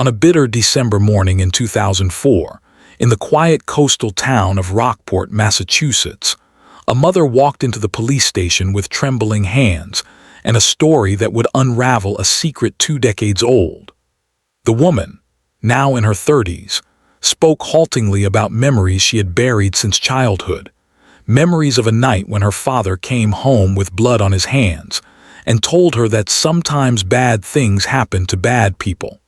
On a bitter December morning in 2004, in the quiet coastal town of Rockport, Massachusetts, a mother walked into the police station with trembling hands and a story that would unravel a secret 2 decades old. The woman, now in her 30s, spoke haltingly about memories she had buried since childhood, memories of a night when her father came home with blood on his hands and told her that sometimes bad things happen to bad people.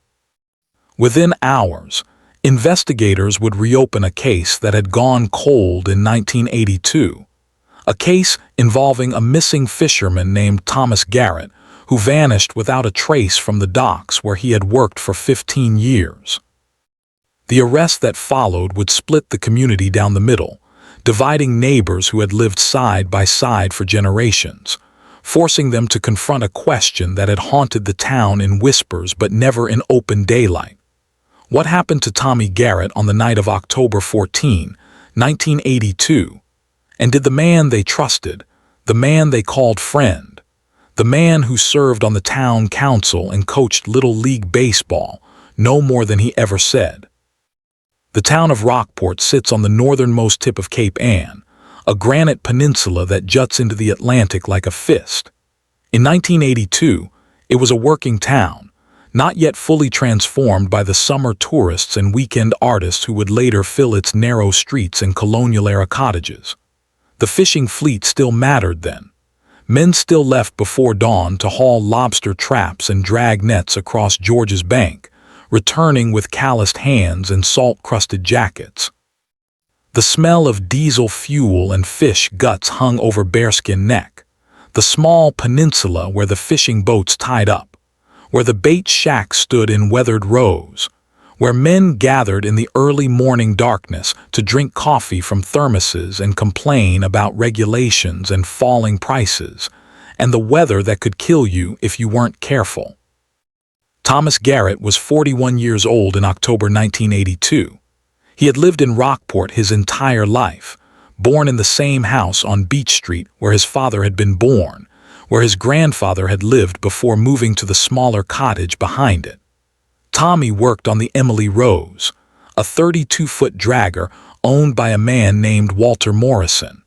Within hours, investigators would reopen a case that had gone cold in 1982, a case involving a missing fisherman named Thomas Garrett who vanished without a trace from the docks where he had worked for 15 years. The arrest that followed would split the community down the middle, dividing neighbors who had lived side by side for generations, forcing them to confront a question that had haunted the town in whispers but never in open daylight. What happened to Tommy Garrett on the night of October 14, 1982? And did the man they trusted, the man they called friend, the man who served on the town council and coached Little League baseball, know more than he ever said? The town of Rockport sits on the northernmost tip of Cape Ann, a granite peninsula that juts into the Atlantic like a fist. In 1982, it was a working town, not yet fully transformed by the summer tourists and weekend artists who would later fill its narrow streets and colonial-era cottages. The fishing fleet still mattered then. Men still left before dawn to haul lobster traps and drag nets across George's Bank, returning with calloused hands and salt-crusted jackets. The smell of diesel fuel and fish guts hung over Bearskin Neck, the small peninsula where the fishing boats tied up, where the bait shack stood in weathered rows, where men gathered in the early morning darkness to drink coffee from thermoses and complain about regulations and falling prices, and the weather that could kill you if you weren't careful. Thomas Garrett was 41 years old in October 1982. He had lived in Rockport his entire life, born in the same house on Beach Street where his father had been born, where his grandfather had lived before moving to the smaller cottage behind it. Tommy worked on the Emily Rose, a 32-foot dragger owned by a man named Walter Morrison.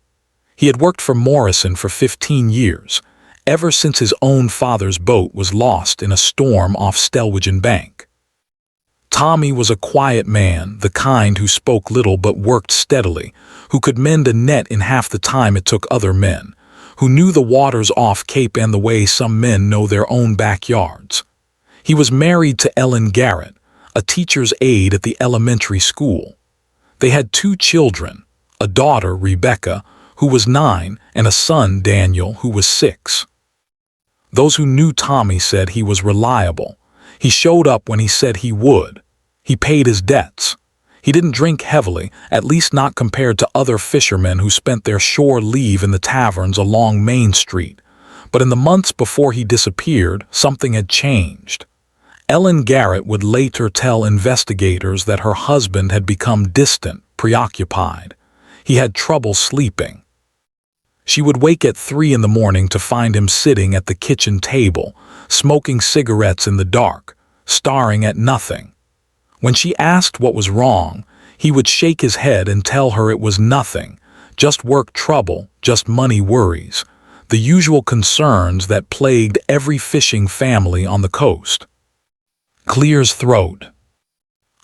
He had worked for Morrison for 15 years, ever since his own father's boat was lost in a storm off Stellwagen Bank. Tommy was a quiet man, the kind who spoke little but worked steadily, who could mend a net in half the time it took other men, who knew the waters off Cape Ann the way some men know their own backyards. He was married to Ellen Garrett, a teacher's aide at the elementary school. They had 2 children, a daughter, Rebecca, who was 9, and a son, Daniel, who was 6. Those who knew Tommy said he was reliable. He showed up when he said he would. He paid his debts. He didn't drink heavily, at least not compared to other fishermen who spent their shore leave in the taverns along Main Street. But in the months before he disappeared, something had changed. Ellen Garrett would later tell investigators that her husband had become distant, preoccupied. He had trouble sleeping. She would wake at 3 in the morning to find him sitting at the kitchen table, smoking cigarettes in the dark, staring at nothing. When she asked what was wrong, he would shake his head and tell her it was nothing, just work trouble, just money worries, the usual concerns that plagued every fishing family on the coast. Clear's throat.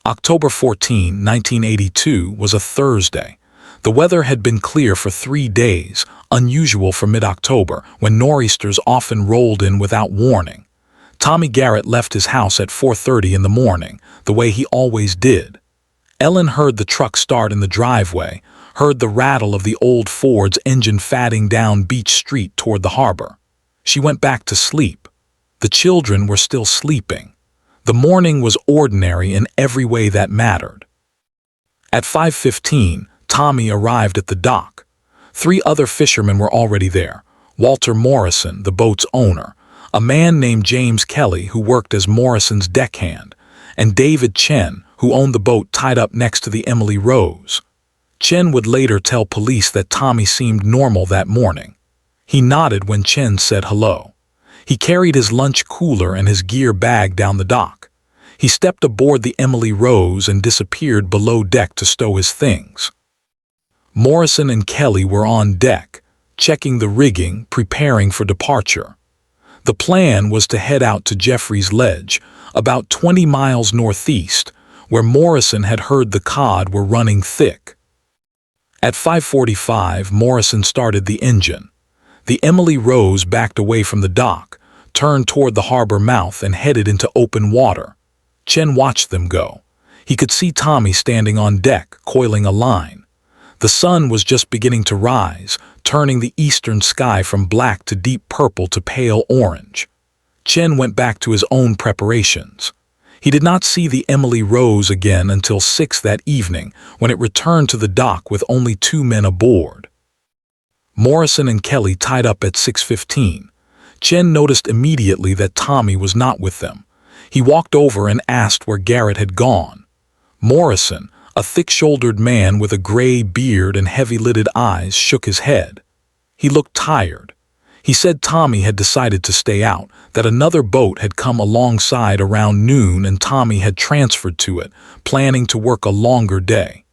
October 14, 1982 was a Thursday. The weather had been clear for 3 days, unusual for mid-October, when nor'easters often rolled in without warning. Tommy Garrett left his house at 4:30 in the morning, the way he always did. Ellen heard the truck start in the driveway, heard the rattle of the old Ford's engine fatting down Beach Street toward the harbor. She went back to sleep. The children were still sleeping. The morning was ordinary in every way that mattered. At 5:15, Tommy arrived at the dock. 3 other fishermen were already there. Walter Morrison, the boat's owner, a man named James Kelly who worked as Morrison's deckhand, and David Chen, who owned the boat tied up next to the Emily Rose. Chen would later tell police that Tommy seemed normal that morning. He nodded when Chen said hello. He carried his lunch cooler and his gear bag down the dock. He stepped aboard the Emily Rose and disappeared below deck to stow his things. Morrison and Kelly were on deck, checking the rigging, preparing for departure. The plan was to head out to Jeffrey's Ledge, about 20 miles northeast, where Morrison had heard the cod were running thick. At 5:45, Morrison started the engine. The Emily Rose backed away from the dock, turned toward the harbor mouth and headed into open water. Chen watched them go. He could see Tommy standing on deck, coiling a line. The sun was just beginning to rise, turning the eastern sky from black to deep purple to pale orange. Chen went back to his own preparations. He did not see the Emily Rose again until 6 that evening, when it returned to the dock with only 2 men aboard. Morrison and Kelly tied up at 6:15. Chen noticed immediately that Tommy was not with them. He walked over and asked where Garrett had gone. Morrison, a thick-shouldered man with a gray beard and heavy-lidded eyes, shook his head. He looked tired. He said Tommy had decided to stay out, that another boat had come alongside around noon and Tommy had transferred to it, planning to work a longer day.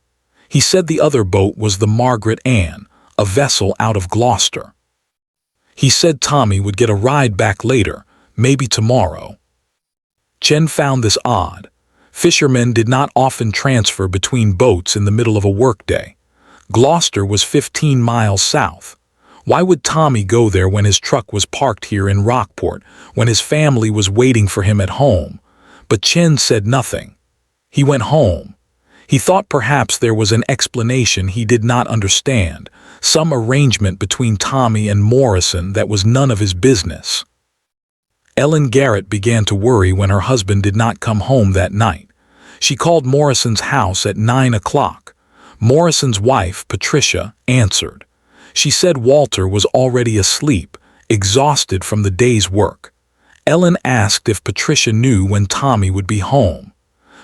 He said the other boat was the Margaret Ann, a vessel out of Gloucester. He said Tommy would get a ride back later, maybe tomorrow. Chen found this odd. Fishermen did not often transfer between boats in the middle of a workday. Gloucester was 15 miles south. Why would Tommy go there when his truck was parked here in Rockport, when his family was waiting for him at home? But Chen said nothing. He went home. He thought perhaps there was an explanation he did not understand, some arrangement between Tommy and Morrison that was none of his business. Ellen Garrett began to worry when her husband did not come home that night. She called Morrison's house at 9 o'clock. Morrison's wife, Patricia, answered. She said Walter was already asleep, exhausted from the day's work. Ellen asked if Patricia knew when Tommy would be home.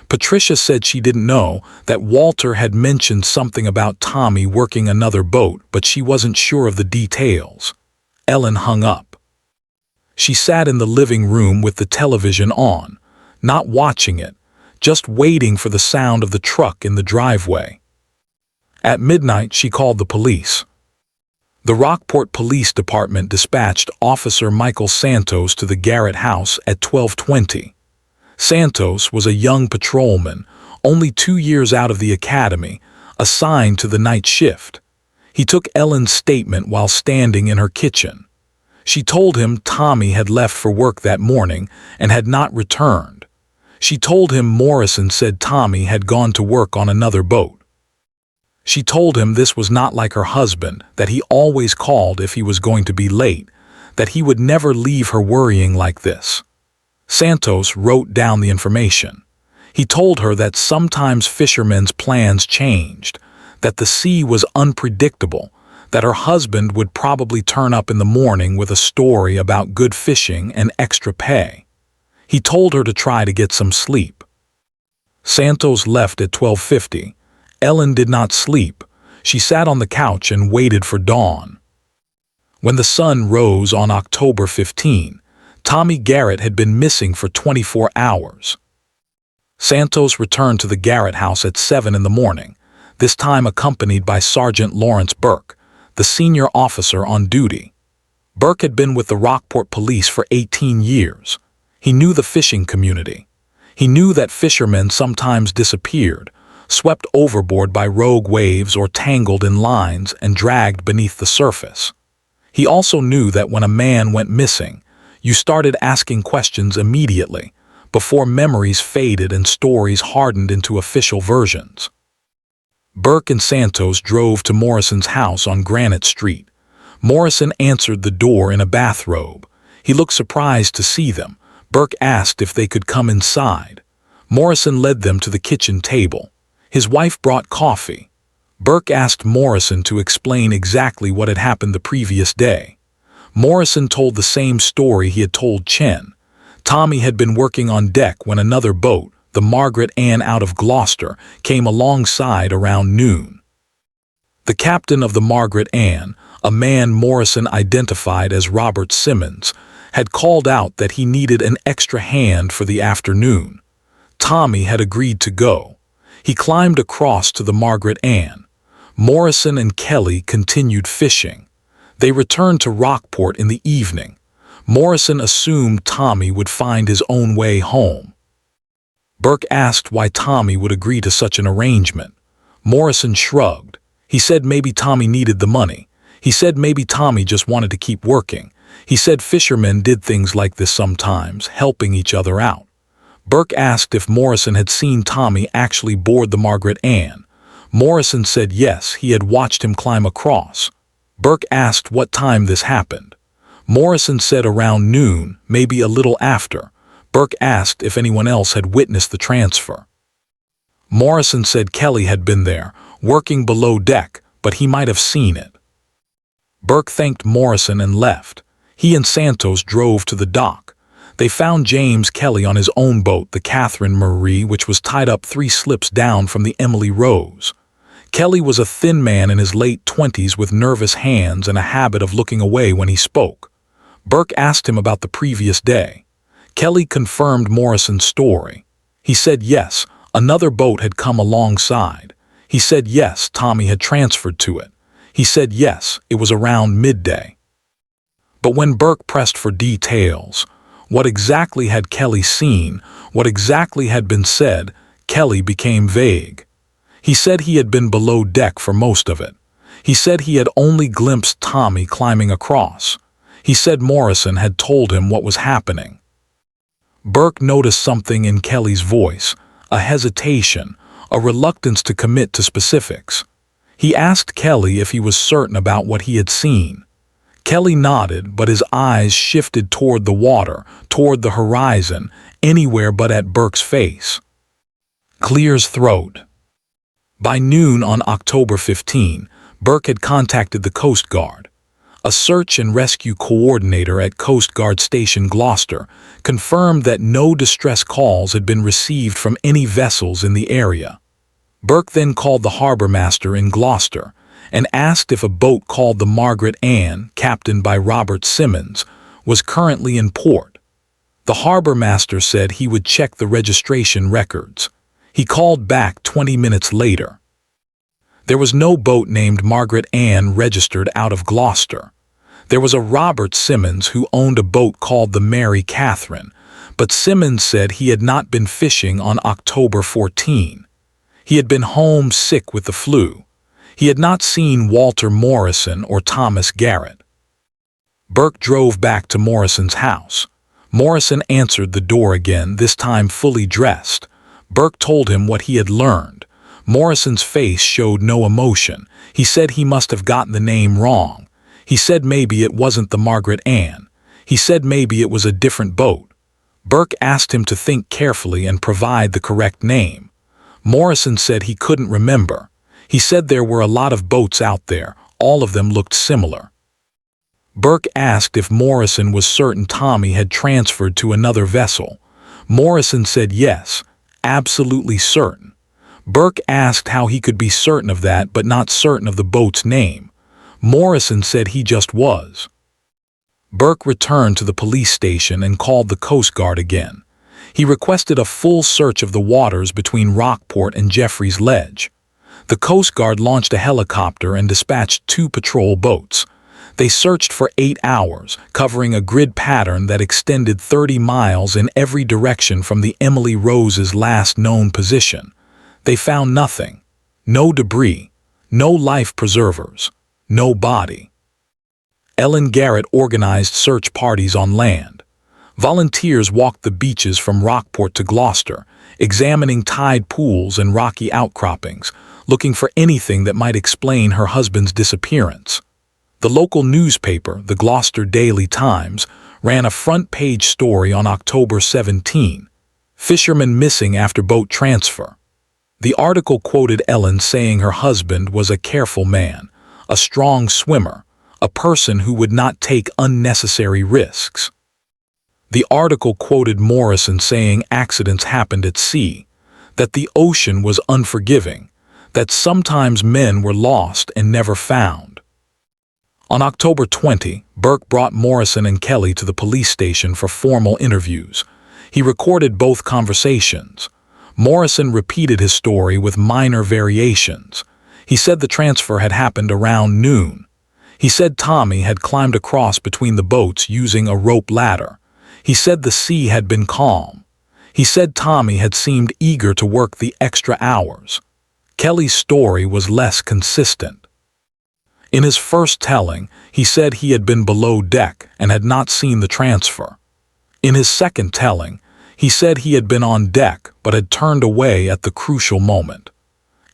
Patricia said she didn't know, that Walter had mentioned something about Tommy working another boat, but she wasn't sure of the details. Ellen hung up. She sat in the living room with the television on, not watching it, just waiting for the sound of the truck in the driveway. At midnight, she called the police. The Rockport Police Department dispatched Officer Michael Santos to the Garrett house at 12:20. Santos was a young patrolman, only 2 years out of the academy, assigned to the night shift. He took Ellen's statement while standing in her kitchen. She told him Tommy had left for work that morning and had not returned. She told him Morrison said Tommy had gone to work on another boat. She told him this was not like her husband, that he always called if he was going to be late, that he would never leave her worrying like this. Santos wrote down the information. He told her that sometimes fishermen's plans changed, that the sea was unpredictable, that her husband would probably turn up in the morning with a story about good fishing and extra pay. He told her to try to get some sleep. Santos left at 12:50. Ellen did not sleep. She sat on the couch and waited for dawn. When the sun rose on October 15, Tommy Garrett had been missing for 24 hours. Santos returned to the Garrett house at 7 in the morning, this time accompanied by Sergeant Lawrence Burke, the senior officer on duty. Burke had been with the Rockport police for 18 years. He knew the fishing community. He knew that fishermen sometimes disappeared, swept overboard by rogue waves or tangled in lines and dragged beneath the surface. He also knew that when a man went missing, you started asking questions immediately, before memories faded and stories hardened into official versions. Burke and Santos drove to Morrison's house on Granite Street. Morrison answered the door in a bathrobe. He looked surprised to see them. Burke asked if they could come inside. Morrison led them to the kitchen table. His wife brought coffee. Burke asked Morrison to explain exactly what had happened the previous day. Morrison told the same story he had told Chen. Tommy had been working on deck when another boat, the Margaret Ann out of Gloucester, came alongside around noon. The captain of the Margaret Ann, a man Morrison identified as Robert Simmons, had called out that he needed an extra hand for the afternoon. Tommy had agreed to go. He climbed across to the Margaret Ann. Morrison and Kelly continued fishing. They returned to Rockport in the evening. Morrison assumed Tommy would find his own way home. Burke asked why Tommy would agree to such an arrangement. Morrison shrugged. He said maybe Tommy needed the money. He said maybe Tommy just wanted to keep working. He said fishermen did things like this sometimes, helping each other out. Burke asked if Morrison had seen Tommy actually board the Margaret Ann. Morrison said yes, he had watched him climb across. Burke asked what time this happened. Morrison said around noon, maybe a little after. Burke asked if anyone else had witnessed the transfer. Morrison said Kelly had been there, working below deck, but he might have seen it. Burke thanked Morrison and left. He and Santos drove to the dock. They found James Kelly on his own boat, the Catherine Marie, which was tied up 3 slips down from the Emily Rose. Kelly was a thin man in his late 20s with nervous hands and a habit of looking away when he spoke. Burke asked him about the previous day. Kelly confirmed Morrison's story. He said yes, another boat had come alongside. He said yes, Tommy had transferred to it. He said yes, it was around midday. But when Burke pressed for details, what exactly had Kelly seen, what exactly had been said, Kelly became vague. He said he had been below deck for most of it. He said he had only glimpsed Tommy climbing across. He said Morrison had told him what was happening. Burke noticed something in Kelly's voice, a hesitation, a reluctance to commit to specifics. He asked Kelly if he was certain about what he had seen. Kelly nodded, but his eyes shifted toward the water, toward the horizon, anywhere but at Burke's face. Clear's throat. By noon on October 15, Burke had contacted the Coast Guard. A search and rescue coordinator at Coast Guard Station Gloucester confirmed that no distress calls had been received from any vessels in the area. Burke then called the harbor master in Gloucester and asked if a boat called the Margaret Ann, captained by Robert Simmons, was currently in port. The harbor master said he would check the registration records. He called back 20 minutes later. There was no boat named Margaret Ann registered out of Gloucester. There was a Robert Simmons who owned a boat called the Mary Catherine, but Simmons said he had not been fishing on October 14. He had been home sick with the flu. He had not seen Walter Morrison or Thomas Garrett. Burke drove back to Morrison's house. Morrison answered the door again, this time fully dressed. Burke told him what he had learned. Morrison's face showed no emotion. He said he must have gotten the name wrong. He said maybe it wasn't the Margaret Ann. He said maybe it was a different boat. Burke asked him to think carefully and provide the correct name. Morrison said he couldn't remember. He said there were a lot of boats out there, all of them looked similar. Burke asked if Morrison was certain Tommy had transferred to another vessel. Morrison said yes, absolutely certain. Burke asked how he could be certain of that but not certain of the boat's name. Morrison said he just was. Burke returned to the police station and called the Coast Guard again. He requested a full search of the waters between Rockport and Jeffrey's Ledge. The Coast Guard launched a helicopter and dispatched 2 patrol boats. They searched for 8 hours, covering a grid pattern that extended 30 miles in every direction from the Emily Rose's last known position. They found nothing. No debris, no life preservers, no body. Ellen Garrett organized search parties on land. Volunteers walked the beaches from Rockport to Gloucester, examining tide pools and rocky outcroppings, looking for anything that might explain her husband's disappearance. The local newspaper, the Gloucester Daily Times, ran a front-page story on October 17. Fisherman missing after boat transfer. The article quoted Ellen saying her husband was a careful man, a strong swimmer, a person who would not take unnecessary risks. The article quoted Morrison saying accidents happened at sea, that the ocean was unforgiving, that sometimes men were lost and never found. On October 20, Burke brought Morrison and Kelly to the police station for formal interviews. He recorded both conversations. Morrison repeated his story with minor variations. He said the transfer had happened around noon. He said Tommy had climbed across between the boats using a rope ladder. He said the sea had been calm. He said Tommy had seemed eager to work the extra hours. Kelly's story was less consistent. In his first telling, he said he had been below deck and had not seen the transfer. In his second telling, he said he had been on deck but had turned away at the crucial moment.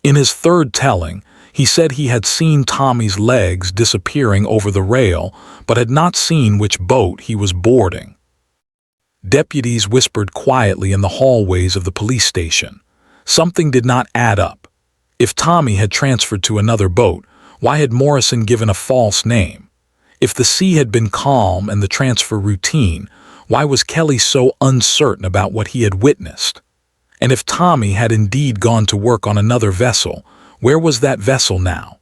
In his third telling, he said he had seen Tommy's legs disappearing over the rail but had not seen which boat he was boarding. Deputies whispered quietly in the hallways of the police station. Something did not add up. If Tommy had transferred to another boat, why had Morrison given a false name? If the sea had been calm and the transfer routine, why was Kelly so uncertain about what he had witnessed? And if Tommy had indeed gone to work on another vessel, where was that vessel now?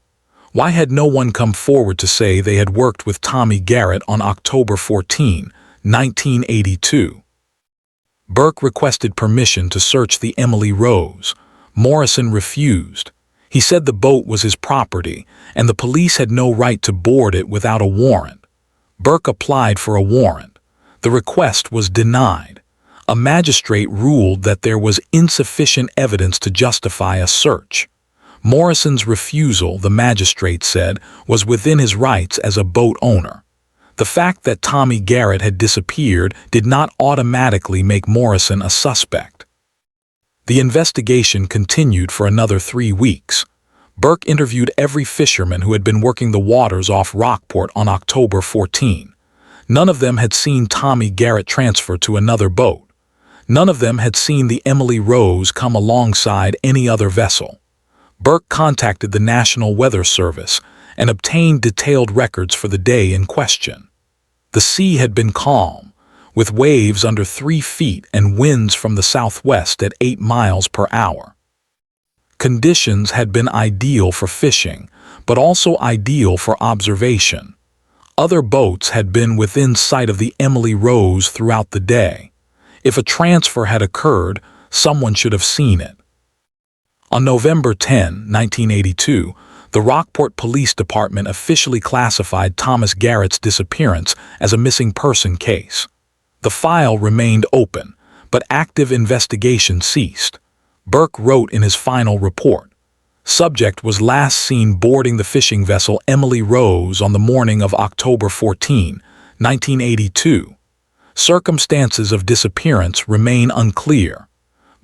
Why had no one come forward to say they had worked with Tommy Garrett on October 14, 1982? Burke requested permission to search the Emily Rose. Morrison refused. He said the boat was his property, and the police had no right to board it without a warrant. Burke applied for a warrant. The request was denied. A magistrate ruled that there was insufficient evidence to justify a search. Morrison's refusal, the magistrate said, was within his rights as a boat owner. The fact that Tommy Garrett had disappeared did not automatically make Morrison a suspect. The investigation continued for another 3 weeks. Burke interviewed every fisherman who had been working the waters off Rockport on October 14. None of them had seen Tommy Garrett transfer to another boat. None of them had seen the Emily Rose come alongside any other vessel. Burke contacted the National Weather Service and obtained detailed records for the day in question. The sea had been calm, with waves under 3 feet and winds from the southwest at 8 miles per hour. Conditions had been ideal for fishing, but also ideal for observation. Other boats had been within sight of the Emily Rose throughout the day. If a transfer had occurred, someone should have seen it. On November 10, 1982, the Rockport Police Department officially classified Thomas Garrett's disappearance as a missing person case. The file remained open, but active investigation ceased. Burke wrote in his final report, "Subject was last seen boarding the fishing vessel Emily Rose on the morning of October 14, 1982. Circumstances of disappearance remain unclear.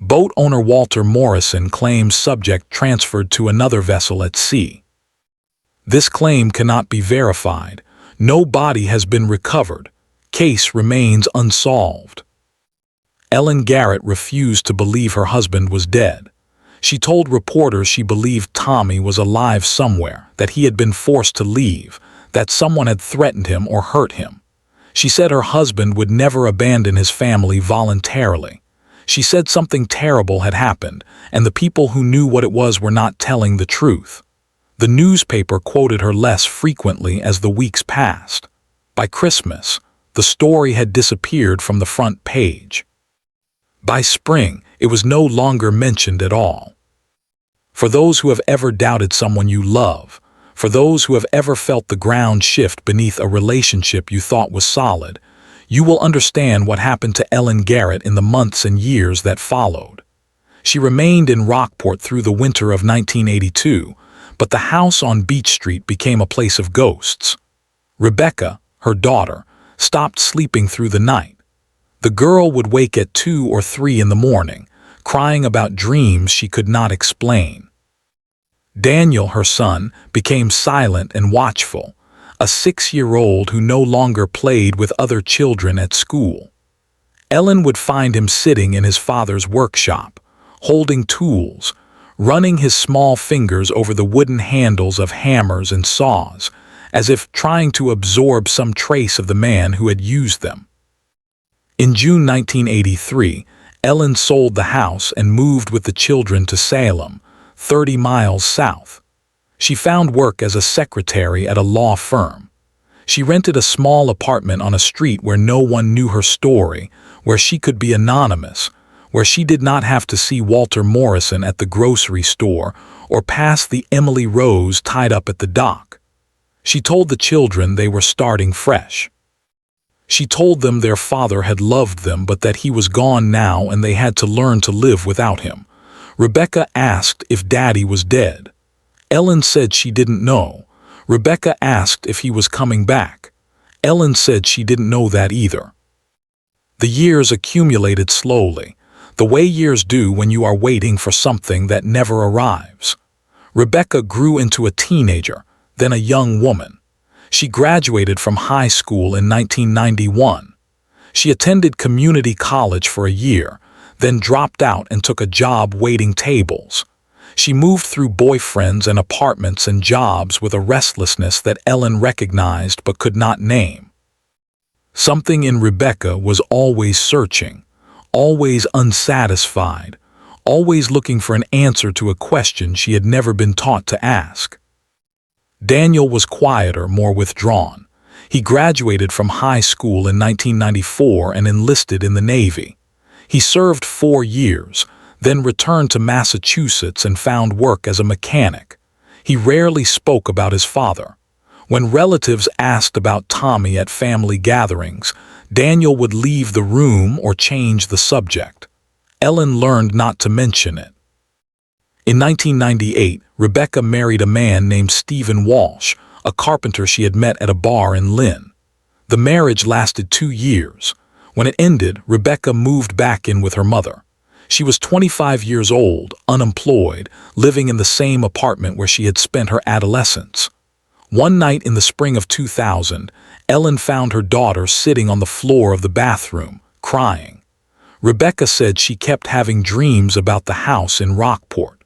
Boat owner Walter Morrison claims subject transferred to another vessel at sea. This claim cannot be verified. No body has been recovered. Case remains unsolved." Ellen Garrett refused to believe her husband was dead. She told reporters she believed Tommy was alive somewhere, that he had been forced to leave, that someone had threatened him or hurt him. She said her husband would never abandon his family voluntarily. She said something terrible had happened, and the people who knew what it was were not telling the truth. The newspaper quoted her less frequently as the weeks passed. By Christmas, the story had disappeared from the front page. By spring, it was no longer mentioned at all. For those who have ever doubted someone you love, for those who have ever felt the ground shift beneath a relationship you thought was solid, you will understand what happened to Ellen Garrett in the months and years that followed. She remained in Rockport through the winter of 1982, but the house on Beach Street became a place of ghosts. Rebecca, her daughter, stopped sleeping through the night. The girl would wake at 2 or 3 in the morning, crying about dreams she could not explain. Daniel, her son, became silent and watchful, a 6-year-old who no longer played with other children at school. Ellen would find him sitting in his father's workshop, holding tools, running his small fingers over the wooden handles of hammers and saws, as if trying to absorb some trace of the man who had used them. In June 1983, Ellen sold the house and moved with the children to Salem, 30 miles south. She found work as a secretary at a law firm. She rented a small apartment on a street where no one knew her story, where she could be anonymous, where she did not have to see Walter Morrison at the grocery store or pass the Emily Rose tied up at the dock. She told the children they were starting fresh. She told them their father had loved them but that he was gone now and they had to learn to live without him. Rebecca asked if Daddy was dead. Ellen said she didn't know. Rebecca asked if he was coming back. Ellen said she didn't know that either. The years accumulated slowly, the way years do when you are waiting for something that never arrives. Rebecca grew into a teenager, then a young woman. She graduated from high school in 1991. She attended community college for a year, then dropped out and took a job waiting tables. She moved through boyfriends and apartments and jobs with a restlessness that Ellen recognized but could not name. Something in Rebecca was always searching, always unsatisfied, always looking for an answer to a question she had never been taught to ask. Daniel was quieter, more withdrawn. He graduated from high school in 1994 and enlisted in the Navy. He served 4 years, then returned to Massachusetts and found work as a mechanic. He rarely spoke about his father. When relatives asked about Tommy at family gatherings, Daniel would leave the room or change the subject. Ellen learned not to mention it. In 1998, Rebecca married a man named Stephen Walsh, a carpenter she had met at a bar in Lynn. The marriage lasted 2 years. When it ended, Rebecca moved back in with her mother. She was 25 years old, unemployed, living in the same apartment where she had spent her adolescence. One night in the spring of 2000, Ellen found her daughter sitting on the floor of the bathroom, crying. Rebecca said she kept having dreams about the house in Rockport.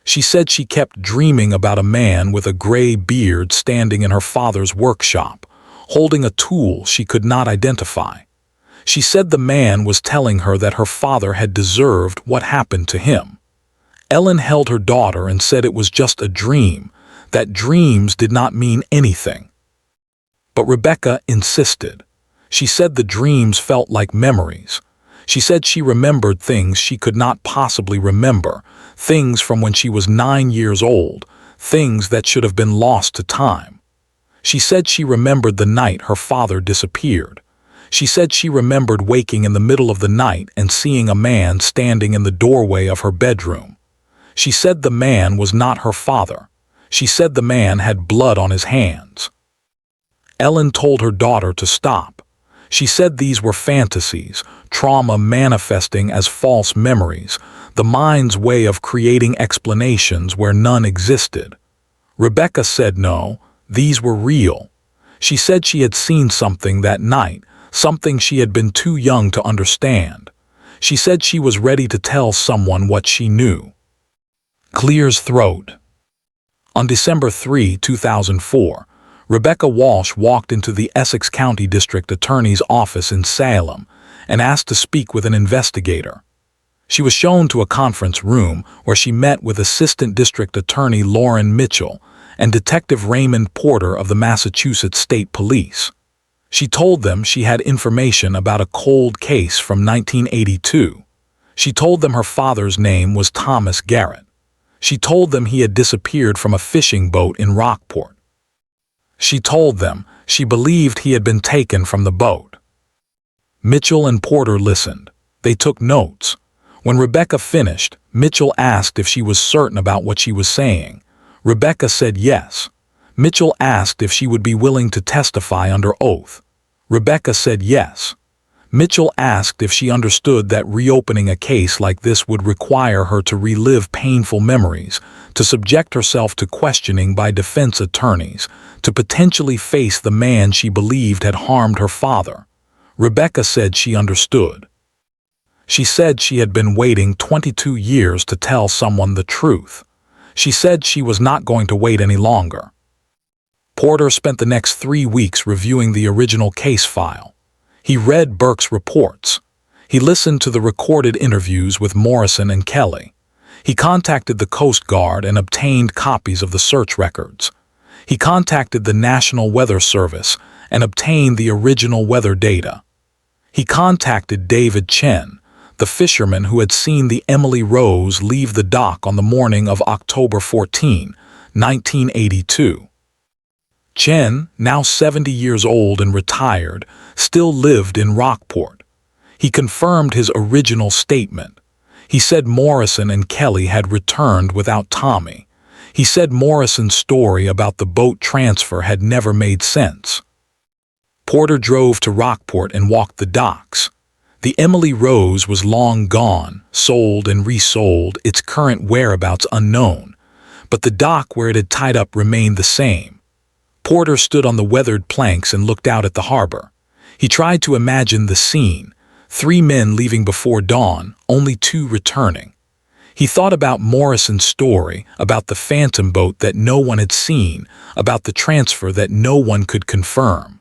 She said she kept dreaming about a man with a gray beard standing in her father's workshop, holding a tool she could not identify. She said the man was telling her that her father had deserved what happened to him. Ellen held her daughter and said it was just a dream, that dreams did not mean anything. But Rebecca insisted. She said the dreams felt like memories. She said she remembered things she could not possibly remember, things from when she was 9 years old, things that should have been lost to time. She said she remembered the night her father disappeared. She said she remembered waking in the middle of the night and seeing a man standing in the doorway of her bedroom. She said the man was not her father. She said the man had blood on his hands. Ellen told her daughter to stop. She said these were fantasies, trauma manifesting as false memories, the mind's way of creating explanations where none existed. Rebecca said no, these were real. She said she had seen something that night, something she had been too young to understand. She said she was ready to tell someone what she knew. Clears throat. On December 3, 2004, Rebecca Walsh walked into the Essex County District Attorney's office in Salem and asked to speak with an investigator. She was shown to a conference room where she met with Assistant District Attorney Lauren Mitchell and Detective Raymond Porter of the Massachusetts State Police. She told them she had information about a cold case from 1982. She told them her father's name was Thomas Garrett. She told them he had disappeared from a fishing boat in Rockport. She told them she believed he had been taken from the boat. Mitchell and Porter listened. They took notes. When Rebecca finished, Mitchell asked if she was certain about what she was saying. Rebecca said yes. Mitchell asked if she would be willing to testify under oath. Rebecca said yes. Mitchell asked if she understood that reopening a case like this would require her to relive painful memories, to subject herself to questioning by defense attorneys, to potentially face the man she believed had harmed her father. Rebecca said she understood. She said she had been waiting 22 years to tell someone the truth. She said she was not going to wait any longer. Porter spent the next 3 weeks reviewing the original case file. He read Burke's reports. He listened to the recorded interviews with Morrison and Kelly. He contacted the Coast Guard and obtained copies of the search records. He contacted the National Weather Service and obtained the original weather data. He contacted David Chen, the fisherman who had seen the Emily Rose leave the dock on the morning of October 14, 1982. Chen, now 70 years old and retired, still lived in Rockport. He confirmed his original statement. He said Morrison and Kelly had returned without Tommy. He said Morrison's story about the boat transfer had never made sense. Porter drove to Rockport and walked the docks. The Emily Rose was long gone, sold and resold, its current whereabouts unknown. But the dock where it had tied up remained the same. Porter stood on the weathered planks and looked out at the harbor. He tried to imagine the scene: 3 men leaving before dawn, only 2 returning. He thought about Morrison's story, about the phantom boat that no one had seen, about the transfer that no one could confirm.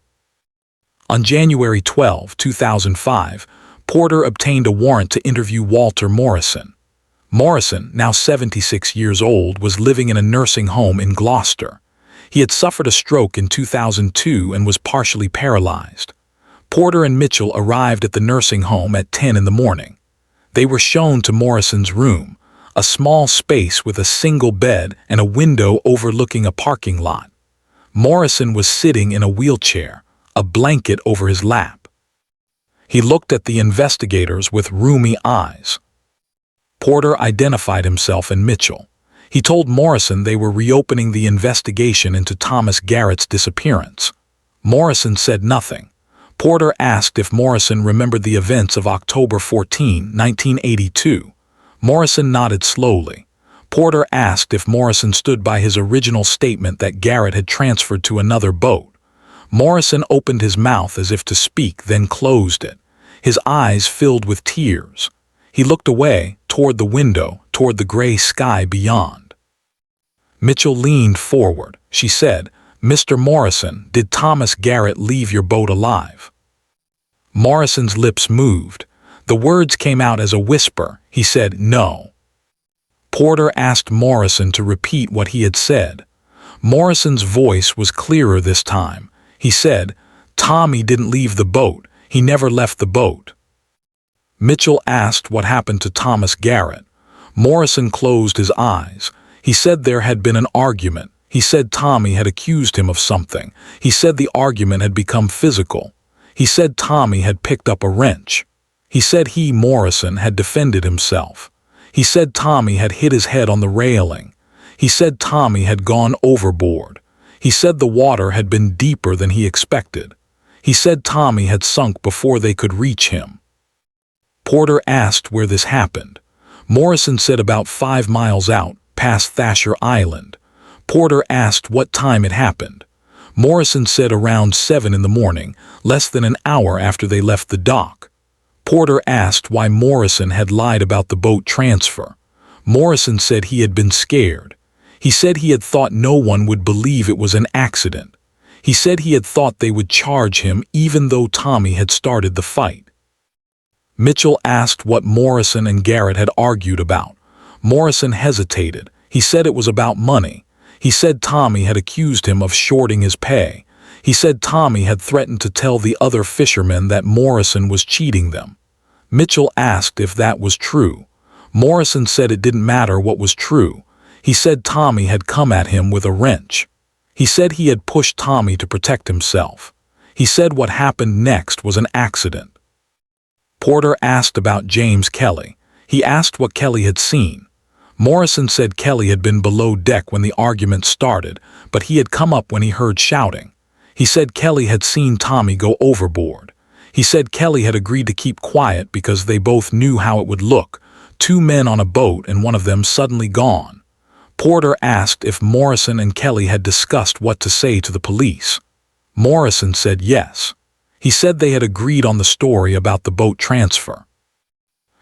On January 12, 2005, Porter obtained a warrant to interview Walter Morrison. Morrison, now 76 years old, was living in a nursing home in Gloucester. He had suffered a stroke in 2002 and was partially paralyzed. Porter and Mitchell arrived at the nursing home at 10 in the morning. They were shown to Morrison's room, a small space with a single bed and a window overlooking a parking lot. Morrison was sitting in a wheelchair, a blanket over his lap. He looked at the investigators with rheumy eyes. Porter identified himself and Mitchell. He told Morrison they were reopening the investigation into Thomas Garrett's disappearance. Morrison said nothing. Porter asked if Morrison remembered the events of October 14, 1982. Morrison nodded slowly. Porter asked if Morrison stood by his original statement that Garrett had transferred to another boat. Morrison opened his mouth as if to speak, then closed it. His eyes filled with tears. He looked away, toward the window, toward the gray sky beyond. Mitchell leaned forward. She said, "Mr. Morrison, did Thomas Garrett leave your boat alive?" Morrison's lips moved. The words came out as a whisper. He said, "No." Porter asked Morrison to repeat what he had said. Morrison's voice was clearer this time. He said, "Tommy didn't leave the boat. He never left the boat." Mitchell asked what happened to Thomas Garrett. Morrison closed his eyes. He said there had been an argument. He said Tommy had accused him of something. He said the argument had become physical. He said Tommy had picked up a wrench. He said he, Morrison, had defended himself. He said Tommy had hit his head on the railing. He said Tommy had gone overboard. He said the water had been deeper than he expected. He said Tommy had sunk before they could reach him. Porter asked where this happened. Morrison said about 5 miles out, past Thatcher Island. Porter asked what time it happened. Morrison said around 7 in the morning, less than an hour after they left the dock. Porter asked why Morrison had lied about the boat transfer. Morrison said he had been scared. He said he had thought no one would believe it was an accident. He said he had thought they would charge him even though Tommy had started the fight. Mitchell asked what Morrison and Garrett had argued about. Morrison hesitated. He said it was about money. He said Tommy had accused him of shorting his pay. He said Tommy had threatened to tell the other fishermen that Morrison was cheating them. Mitchell asked if that was true. Morrison said it didn't matter what was true. He said Tommy had come at him with a wrench. He said he had pushed Tommy to protect himself. He said what happened next was an accident. Porter asked about James Kelly. He asked what Kelly had seen. Morrison said Kelly had been below deck when the argument started, but he had come up when he heard shouting. He said Kelly had seen Tommy go overboard. He said Kelly had agreed to keep quiet because they both knew how it would look, 2 men on a boat and one of them suddenly gone. Porter asked if Morrison and Kelly had discussed what to say to the police. Morrison said yes. He said they had agreed on the story about the boat transfer.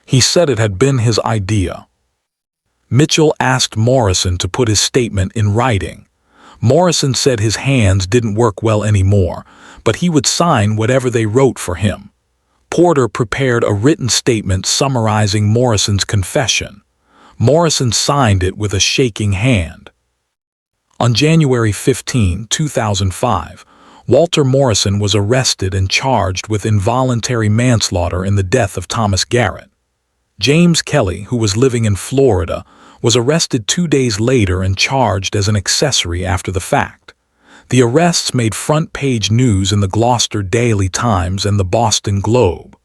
He said it had been his idea. Mitchell asked Morrison to put his statement in writing. Morrison said his hands didn't work well anymore, but he would sign whatever they wrote for him. Porter prepared a written statement summarizing Morrison's confession. Morrison signed it with a shaking hand. On January 15, 2005, Walter Morrison was arrested and charged with involuntary manslaughter in the death of Thomas Garrett. James Kelly, who was living in Florida, was arrested 2 days later and charged as an accessory after the fact. The arrests made front-page news in the Gloucester Daily Times and the Boston Globe.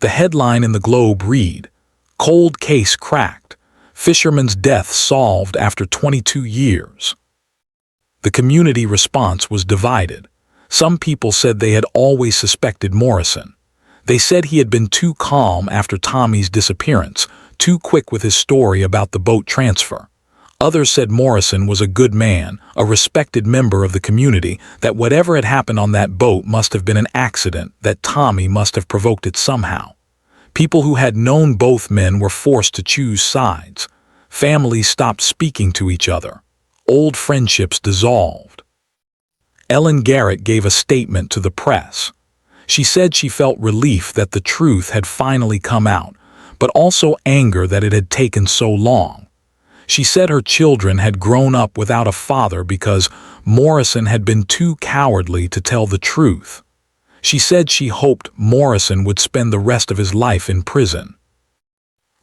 The headline in the Globe read, "Cold Case Cracked. Fisherman's Death Solved After 22 Years." The community response was divided. Some people said they had always suspected Morrison. They said he had been too calm after Tommy's disappearance, too quick with his story about the boat transfer. Others said Morrison was a good man, a respected member of the community, that whatever had happened on that boat must have been an accident, that Tommy must have provoked it somehow. People who had known both men were forced to choose sides. Families stopped speaking to each other. Old friendships dissolved. Ellen Garrett gave a statement to the press. She said she felt relief that the truth had finally come out, but also anger that it had taken so long. She said her children had grown up without a father because Morrison had been too cowardly to tell the truth. She said she hoped Morrison would spend the rest of his life in prison.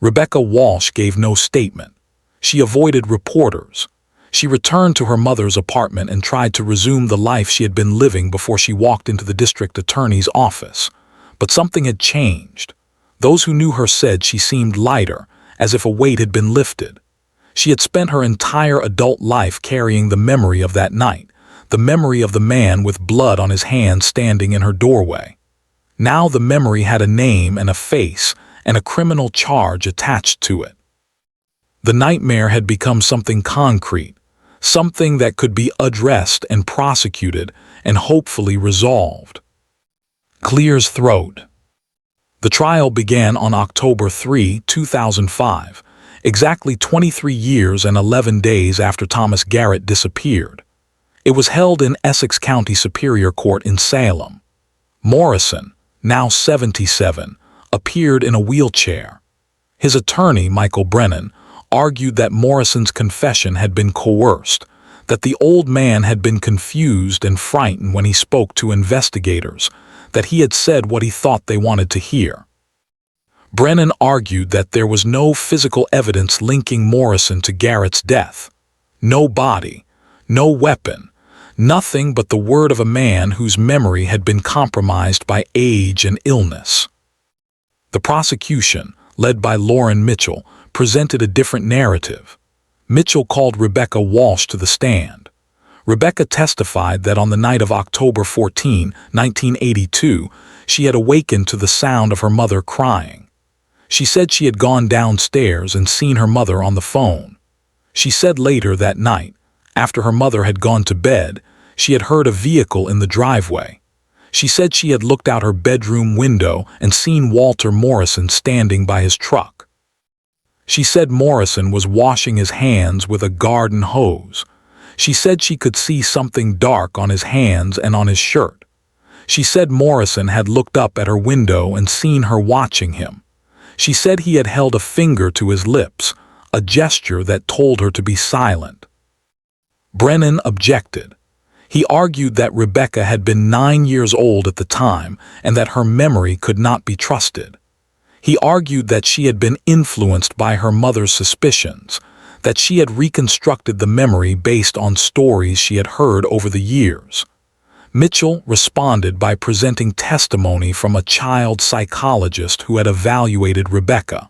Rebecca Walsh gave no statement. She avoided reporters. She returned to her mother's apartment and tried to resume the life she had been living before she walked into the district attorney's office. But something had changed. Those who knew her said she seemed lighter, as if a weight had been lifted. She had spent her entire adult life carrying the memory of that night, the memory of the man with blood on his hands standing in her doorway. Now the memory had a name and a face, and a criminal charge attached to it. The nightmare had become something concrete, something that could be addressed and prosecuted and hopefully resolved. Clear's throat. The trial began on October 3, 2005, exactly 23 years and 11 days after Thomas Garrett disappeared. It was held in Essex County Superior Court in Salem. Morrison, now 77, appeared in a wheelchair. His attorney, Michael Brennan, argued that Morrison's confession had been coerced, that the old man had been confused and frightened when he spoke to investigators, that he had said what he thought they wanted to hear. Brennan argued that there was no physical evidence linking Morrison to Garrett's death. No body, no weapon, nothing but the word of a man whose memory had been compromised by age and illness. The prosecution, led by Lauren Mitchell, presented a different narrative. Mitchell called Rebecca Walsh to the stand. Rebecca testified that on the night of October 14, 1982, she had awakened to the sound of her mother crying. She said she had gone downstairs and seen her mother on the phone. She said later that night, after her mother had gone to bed, she had heard a vehicle in the driveway. She said she had looked out her bedroom window and seen Walter Morrison standing by his truck. She said Morrison was washing his hands with a garden hose. She said she could see something dark on his hands and on his shirt. She said Morrison had looked up at her window and seen her watching him. She said he had held a finger to his lips, a gesture that told her to be silent. Brennan objected. He argued that Rebecca had been 9 years old at the time and that her memory could not be trusted. He argued that she had been influenced by her mother's suspicions, that she had reconstructed the memory based on stories she had heard over the years. Mitchell responded by presenting testimony from a child psychologist who had evaluated Rebecca.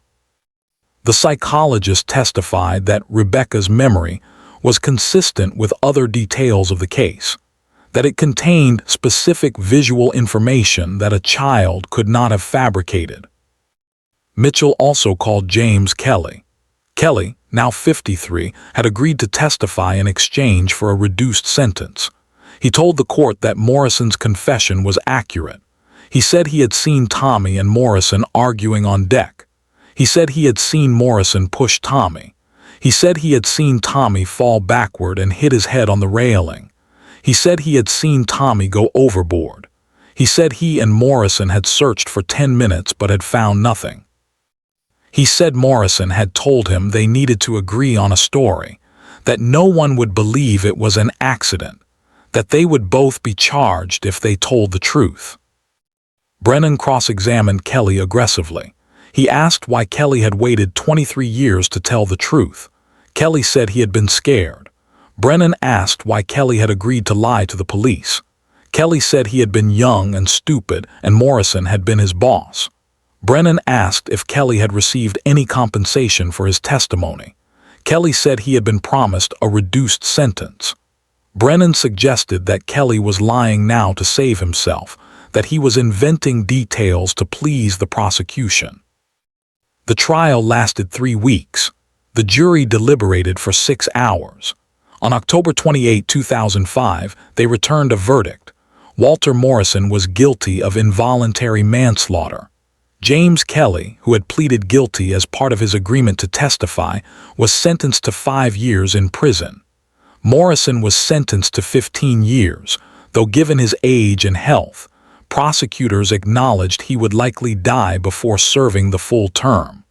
The psychologist testified that Rebecca's memory was consistent with other details of the case, that it contained specific visual information that a child could not have fabricated. Mitchell also called James Kelly. Kelly, now 53, had agreed to testify in exchange for a reduced sentence. He told the court that Morrison's confession was accurate. He said he had seen Tommy and Morrison arguing on deck. He said he had seen Morrison push Tommy. He said he had seen Tommy fall backward and hit his head on the railing. He said he had seen Tommy go overboard. He said he and Morrison had searched for 10 minutes but had found nothing. He said Morrison had told him they needed to agree on a story, that no one would believe it was an accident, that they would both be charged if they told the truth. Brennan cross-examined Kelly aggressively. He asked why Kelly had waited 23 years to tell the truth. Kelly said he had been scared. Brennan asked why Kelly had agreed to lie to the police. Kelly said he had been young and stupid and Morrison had been his boss. Brennan asked if Kelly had received any compensation for his testimony. Kelly said he had been promised a reduced sentence. Brennan suggested that Kelly was lying now to save himself, that he was inventing details to please the prosecution. The trial lasted 3 weeks. The jury deliberated for 6 hours. On October 28, 2005, they returned a verdict. Walter Morrison was guilty of involuntary manslaughter. James Kelly, who had pleaded guilty as part of his agreement to testify, was sentenced to 5 years in prison. Morrison was sentenced to 15 years, though given his age and health, prosecutors acknowledged he would likely die before serving the full term.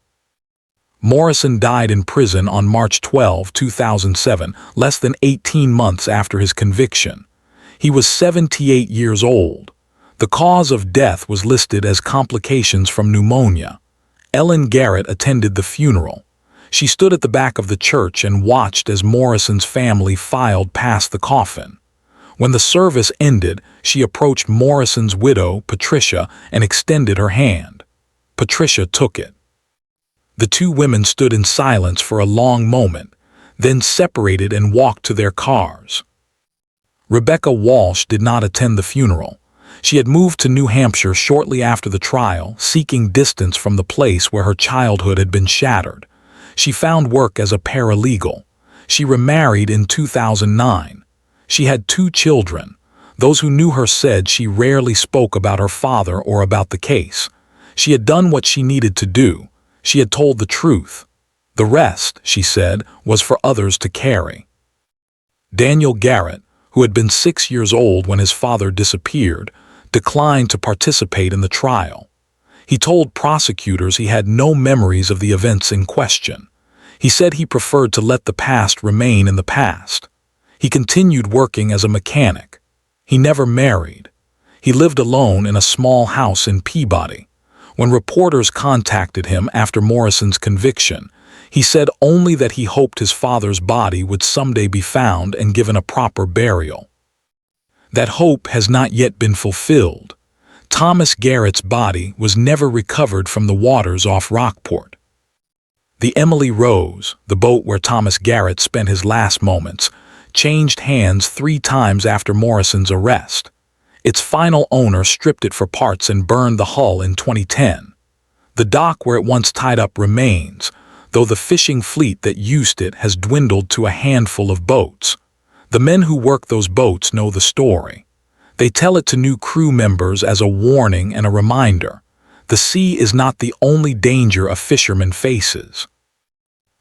Morrison died in prison on March 12, 2007, less than 18 months after his conviction. He was 78 years old. The cause of death was listed as complications from pneumonia. Ellen Garrett attended the funeral. She stood at the back of the church and watched as Morrison's family filed past the coffin. When the service ended, she approached Morrison's widow, Patricia, and extended her hand. Patricia took it. The two women stood in silence for a long moment, then separated and walked to their cars. Rebecca Walsh did not attend the funeral. She had moved to New Hampshire shortly after the trial, seeking distance from the place where her childhood had been shattered. She found work as a paralegal. She remarried in 2009. She had 2 children. Those who knew her said she rarely spoke about her father or about the case. She had done what she needed to do. She had told the truth. The rest, she said, was for others to carry. Daniel Garrett, who had been 6 years old when his father disappeared, declined to participate in the trial. He told prosecutors he had no memories of the events in question. He said he preferred to let the past remain in the past. He continued working as a mechanic. He never married. He lived alone in a small house in Peabody. When reporters contacted him after Morrison's conviction, he said only that he hoped his father's body would someday be found and given a proper burial. That hope has not yet been fulfilled. Thomas Garrett's body was never recovered from the waters off Rockport. The Emily Rose, the boat where Thomas Garrett spent his last moments, changed hands 3 times after Morrison's arrest. Its final owner stripped it for parts and burned the hull in 2010. The dock where it once tied up remains, though the fishing fleet that used it has dwindled to a handful of boats. The men who work those boats know the story. They tell it to new crew members as a warning and a reminder. The sea is not the only danger a fisherman faces.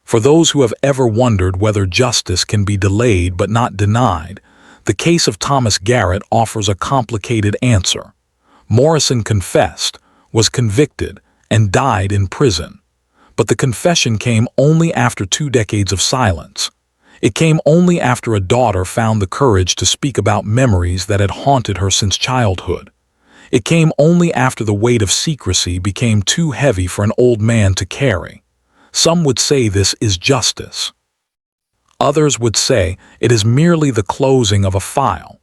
For those who have ever wondered whether justice can be delayed but not denied, the case of Thomas Garrett offers a complicated answer. Morrison confessed, was convicted, and died in prison. But the confession came only after 2 decades of silence. It came only after a daughter found the courage to speak about memories that had haunted her since childhood. It came only after the weight of secrecy became too heavy for an old man to carry. Some would say this is justice. Others would say it is merely the closing of a file,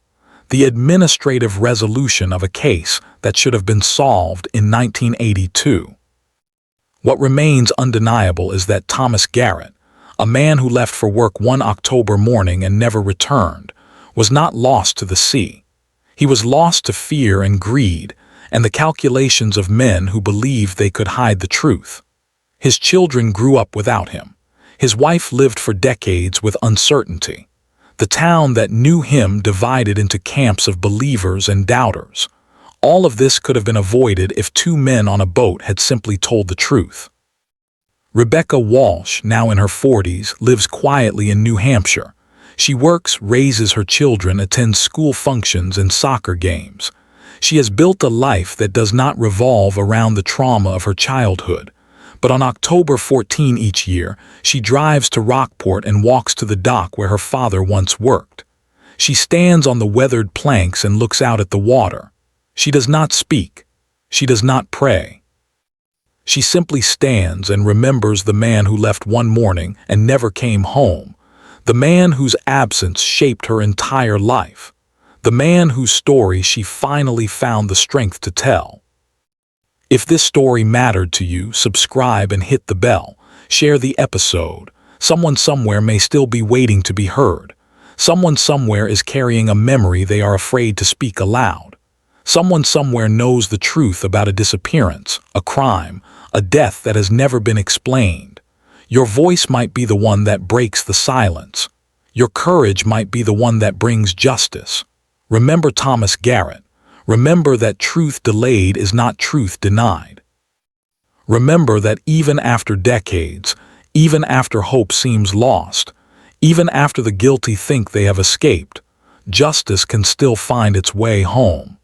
the administrative resolution of a case that should have been solved in 1982. What remains undeniable is that Thomas Garrett, a man who left for work one October morning and never returned, was not lost to the sea. He was lost to fear and greed and the calculations of men who believed they could hide the truth. His children grew up without him. His wife lived for decades with uncertainty. The town that knew him divided into camps of believers and doubters. All of this could have been avoided if 2 men on a boat had simply told the truth. Rebecca Walsh, now in her 40s, lives quietly in New Hampshire. She works, raises her children, attends school functions and soccer games. She has built a life that does not revolve around the trauma of her childhood. But on October 14 each year, she drives to Rockport and walks to the dock where her father once worked. She stands on the weathered planks and looks out at the water. She does not speak. She does not pray. She simply stands and remembers the man who left one morning and never came home, the man whose absence shaped her entire life, the man whose story she finally found the strength to tell. If this story mattered to you, subscribe and hit the bell. Share the episode. Someone somewhere may still be waiting to be heard. Someone somewhere is carrying a memory they are afraid to speak aloud. Someone somewhere knows the truth about a disappearance, a crime, a death that has never been explained. Your voice might be the one that breaks the silence. Your courage might be the one that brings justice. Remember Thomas Garrett. Remember that truth delayed is not truth denied. Remember that even after decades, even after hope seems lost, even after the guilty think they have escaped, justice can still find its way home.